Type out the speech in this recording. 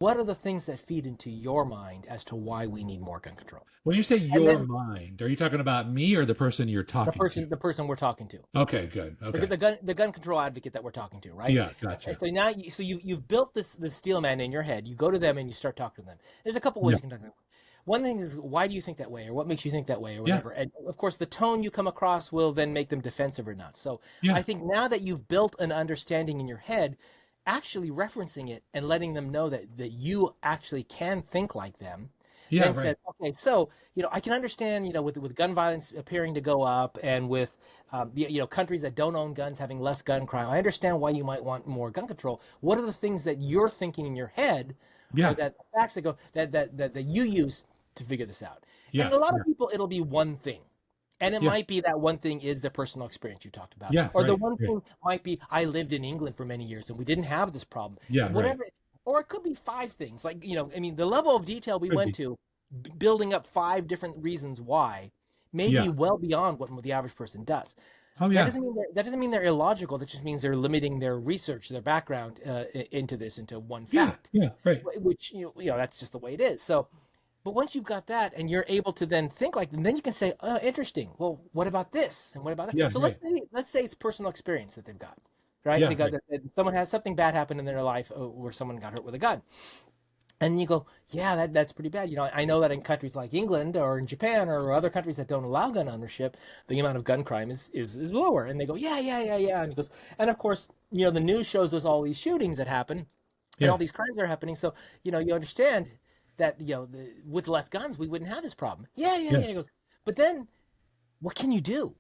what are the things that feed into your mind as to why we need more gun control? When you say And your then mind, are you talking about me or the person you're talking to? the person we're talking to, Okay, good. Okay. the gun control advocate that we're talking to, right? Yeah, gotcha. So now you've built this steel man in your head. You go to them and you start talking to them. There's a couple ways Yeah. you can talk to them. One thing is, why do you think that way, or what makes you think that way, or Yeah. whatever. And of course, the tone you come across will then make them defensive or not. So Yeah. I think now that you've built an understanding in your head, actually referencing it and letting them know that you actually can think like them, Yeah, then right. said, okay, so I can understand, with gun violence appearing to go up, and with countries that don't own guns having less gun crime. I understand why you might want more gun control. What are the things that you're thinking in your head, or Yeah. that facts that go that you use to figure this out? And Yeah. a lot of Yeah. people, it'll be one thing. And it Yeah. might be that one thing is the personal experience you talked about. Yeah, Or the right. one Right. thing might be, I lived in England for many years and we didn't have this problem. Yeah, right. Whatever. Or it could be five things. Like, I mean, the level of detail we Could went be. to, building up five different reasons why, may be Yeah. well beyond what the average person does. Oh, That yeah. doesn't mean they're illogical. That just means they're limiting their research, their background into one Yeah. fact, Yeah, right. which that's just the way it is. So, but once you've got that and you're able to then think like them, then you can say, "Oh, interesting. Well, what about this? And what about that?" Yeah, So right. let's say it's personal experience that they've got, right? Yeah, They got right. that someone has something bad happen in their life, where someone got hurt with a gun. And you go, yeah, that's pretty bad. I know that in countries like England or in Japan or other countries that don't allow gun ownership, the amount of gun crime is lower. And they go, yeah, yeah, yeah, yeah. And he goes, and of course, the news shows us all these shootings that happen and all Yeah. these crimes are happening. So, you understand that, with less guns, we wouldn't have this problem. Yeah, yeah, Yeah. yeah. He goes, but then what can you do?